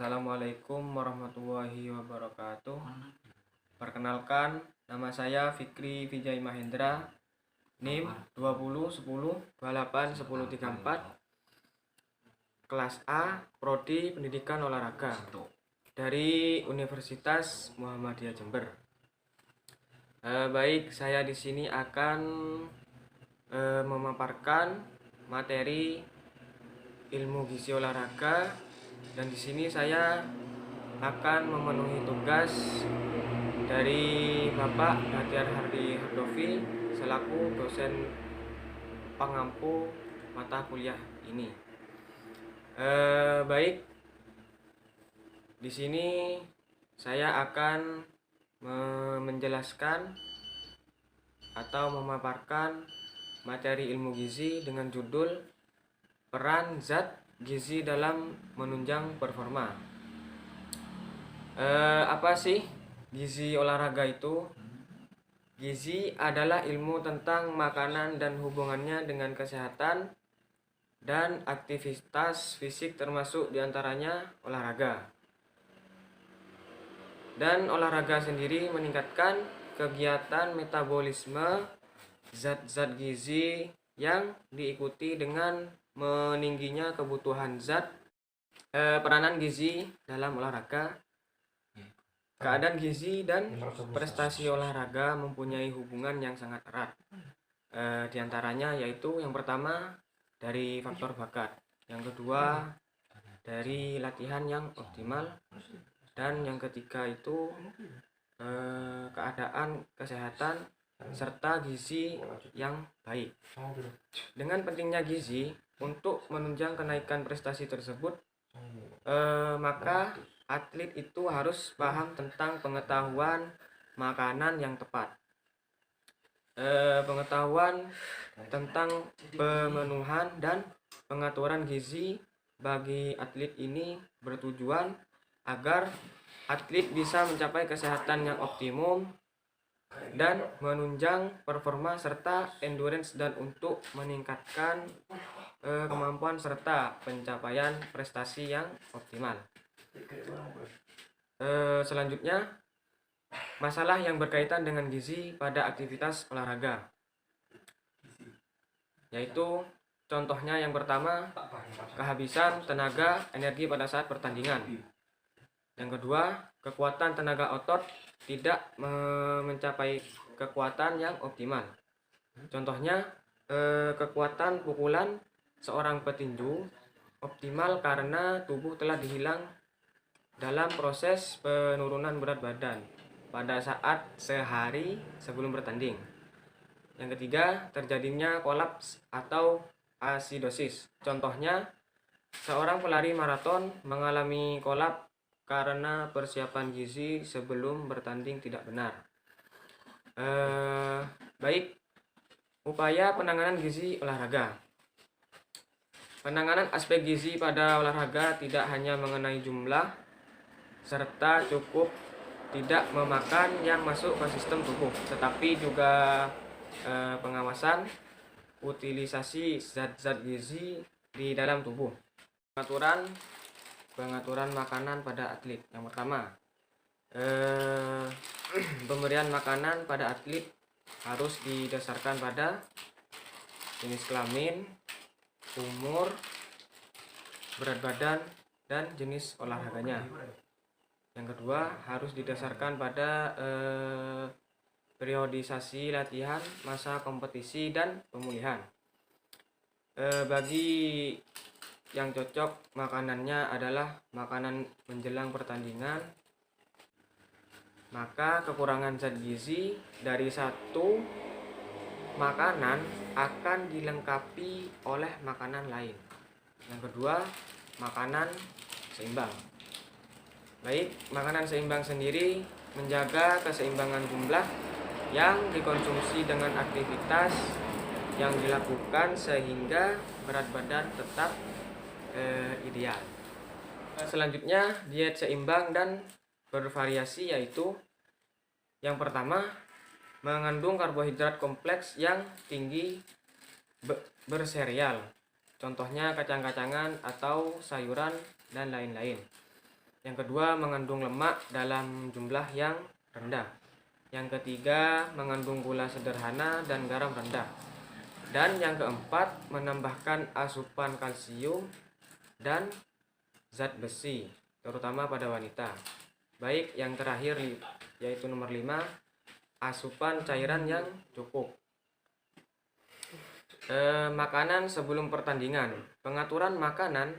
Assalamualaikum warahmatullahi wabarakatuh. Perkenalkan, nama saya Fikri Vijay Mahendra, NIM 2010 28 1034, kelas A, Prodi Pendidikan Olahraga dari Universitas Muhammadiyah Jember. Baik, saya di sini akan memaparkan materi ilmu gizi olahraga, dan di sini saya akan memenuhi tugas dari Bapak Bahtiar Hardi Hardovi selaku dosen pengampu mata kuliah ini. Baik, di sini saya akan menjelaskan atau memaparkan materi ilmu gizi dengan judul peran zat gizi dalam menunjang performa. Apa sih gizi olahraga itu? Gizi adalah ilmu tentang makanan dan hubungannya dengan kesehatan dan aktivitas fisik, termasuk diantaranya olahraga. Dan olahraga sendiri meningkatkan kegiatan metabolisme zat-zat gizi yang diikuti dengan meningginya kebutuhan zat. Peranan gizi dalam olahraga. Keadaan gizi dan prestasi olahraga mempunyai hubungan yang sangat erat. Di antaranya yaitu yang pertama dari faktor bakat, yang kedua dari latihan yang optimal, dan yang ketiga itu keadaan kesehatan serta gizi yang baik. Dengan pentingnya gizi untuk menunjang kenaikan prestasi tersebut, maka atlet itu harus paham tentang pengetahuan makanan yang tepat. Pengetahuan tentang pemenuhan dan pengaturan gizi bagi atlet ini bertujuan agar atlet bisa mencapai kesehatan yang optimum dan menunjang performa serta endurance, dan untuk meningkatkan kemampuan serta pencapaian prestasi yang optimal. Selanjutnya, masalah yang berkaitan dengan gizi pada aktivitas olahraga, yaitu contohnya yang pertama, kehabisan tenaga energi pada saat pertandingan. Yang kedua, kekuatan tenaga otot tidak mencapai kekuatan yang optimal. Contohnya, kekuatan pukulan seorang petinju optimal karena tubuh telah dihilang dalam proses penurunan berat badan pada saat sehari sebelum bertanding. Yang ketiga, terjadinya kolaps atau asidosis. Contohnya, seorang pelari maraton mengalami kolaps karena persiapan gizi sebelum bertanding tidak benar. Baik, upaya penanganan gizi olahraga. Penanganan aspek gizi pada olahraga tidak hanya mengenai jumlah serta cukup tidak memakan yang masuk ke sistem tubuh, tetapi juga pengawasan utilisasi zat-zat gizi di dalam tubuh. Pengaturan makanan pada atlet. Yang pertama, pemberian makanan pada atlet harus didasarkan pada jenis kelamin, umur, berat badan, dan jenis olahraganya. Yang kedua, harus didasarkan pada periodisasi latihan, masa kompetisi, dan pemulihan. Bagi yang cocok, makanannya adalah makanan menjelang pertandingan, maka kekurangan zat gizi dari satu makanan akan dilengkapi oleh makanan lain. Yang kedua, makanan seimbang. Baik, makanan seimbang sendiri menjaga keseimbangan jumlah yang dikonsumsi dengan aktivitas yang dilakukan sehingga berat badan tetap ideal. Selanjutnya, diet seimbang dan bervariasi, yaitu yang pertama, mengandung karbohidrat kompleks yang tinggi bersereal, contohnya kacang-kacangan atau sayuran dan lain-lain. Yang kedua, mengandung lemak dalam jumlah yang rendah. Yang ketiga, mengandung gula sederhana dan garam rendah. Dan yang keempat, menambahkan asupan kalsium dan zat besi, terutama pada wanita. Baik, yang terakhir yaitu nomor 5, asupan cairan yang cukup. Makanan sebelum pertandingan. Pengaturan makanan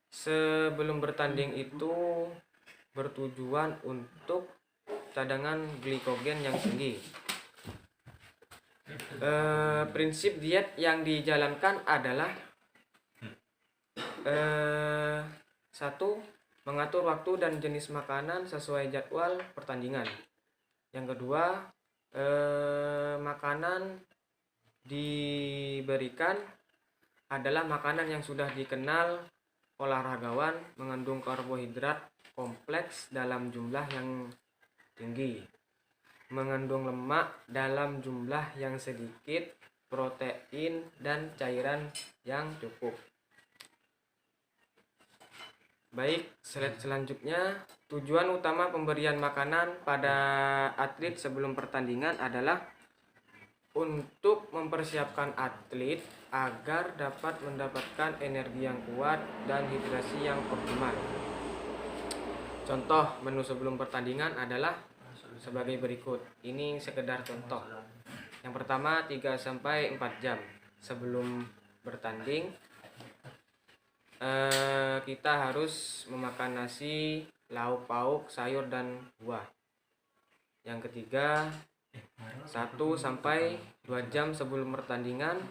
sebelum bertanding itu bertujuan untuk cadangan glikogen yang tinggi. Prinsip diet yang dijalankan adalah 1. Mengatur waktu dan jenis makanan sesuai jadwal pertandingan. Yang kedua, makanan diberikan adalah makanan yang sudah dikenal olahragawan, mengandung karbohidrat kompleks dalam jumlah yang tinggi, mengandung lemak dalam jumlah yang sedikit, protein dan cairan yang cukup. Baik, slide selanjutnya, tujuan utama pemberian makanan pada atlet sebelum pertandingan adalah untuk mempersiapkan atlet agar dapat mendapatkan energi yang kuat dan hidrasi yang optimal. Contoh menu sebelum pertandingan adalah sebagai berikut. Ini sekedar contoh. Yang pertama, 3-4 jam sebelum bertanding kita harus memakan nasi, lauk pauk, sayur dan buah. Yang ketiga, 1-2 jam sebelum pertandingan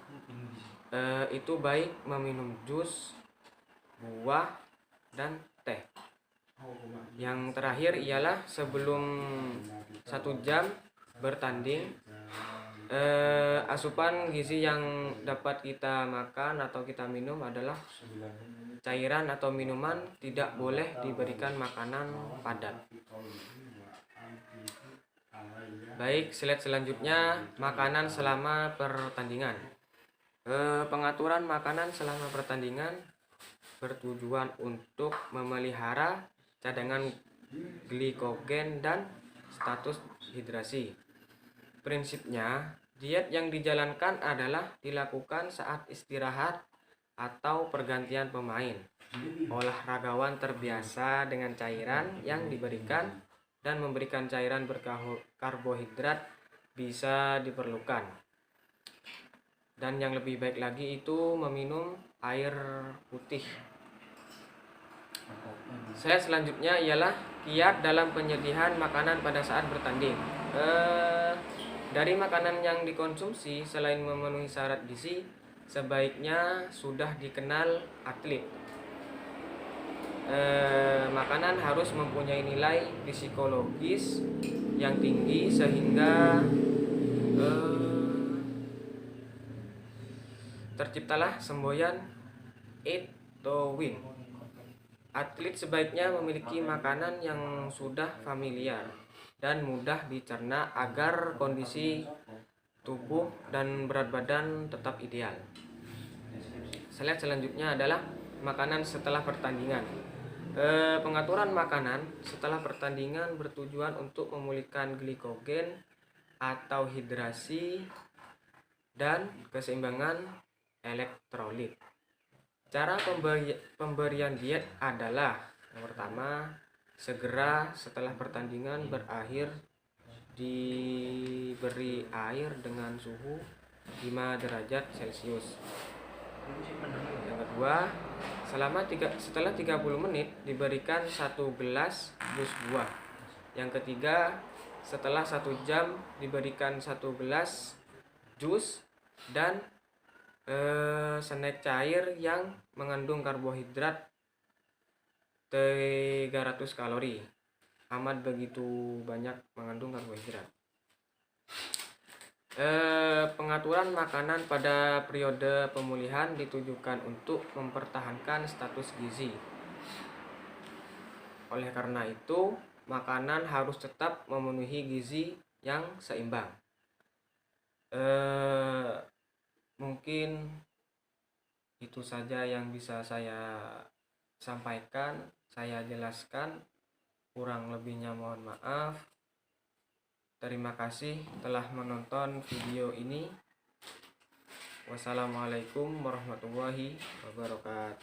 itu baik meminum jus, buah dan teh. Yang terakhir ialah sebelum 1 jam bertanding, asupan gizi yang dapat kita makan atau kita minum adalah cairan atau minuman, tidak boleh diberikan makanan padat. Baik, slide selanjutnya, makanan selama pertandingan. Pengaturan makanan selama pertandingan bertujuan untuk memelihara cadangan glikogen dan status hidrasi. Prinsipnya, diet yang dijalankan adalah dilakukan saat istirahat atau pergantian pemain. Olahragawan terbiasa dengan cairan yang diberikan dan memberikan cairan berkarbohidrat bisa diperlukan. Dan yang lebih baik lagi itu meminum air putih. Slide selanjutnya ialah kiat dalam penyediaan makanan pada saat bertanding. Dari makanan yang dikonsumsi, selain memenuhi syarat gizi, sebaiknya sudah dikenal atlet. Makanan harus mempunyai nilai psikologis yang tinggi sehingga terciptalah semboyan eat to win. Atlet sebaiknya memiliki makanan yang sudah familiar dan mudah dicerna agar kondisi tubuh dan berat badan tetap ideal. Slide selanjutnya adalah makanan setelah pertandingan. Pengaturan makanan setelah pertandingan bertujuan untuk memulihkan glikogen atau hidrasi dan keseimbangan elektrolit. Cara pemberian diet adalah yang pertama, segera setelah pertandingan berakhir diberi air dengan suhu 5 derajat Celcius. Yang kedua, setelah 30 menit diberikan 1 gelas jus buah. Yang ketiga, setelah 1 jam diberikan 1 gelas jus dan snack cair yang mengandung karbohidrat 300 kalori. Amat begitu banyak mengandung karbohidrat. Pengaturan makanan pada periode pemulihan ditujukan untuk mempertahankan status gizi. Oleh karena itu, makanan harus tetap memenuhi gizi yang seimbang. Mungkin itu saja yang bisa saya sampaikan. saya jelaskan. Kurang lebihnya mohon maaf. Terima kasih telah menonton video ini. Wassalamualaikum warahmatullahi wabarakatuh.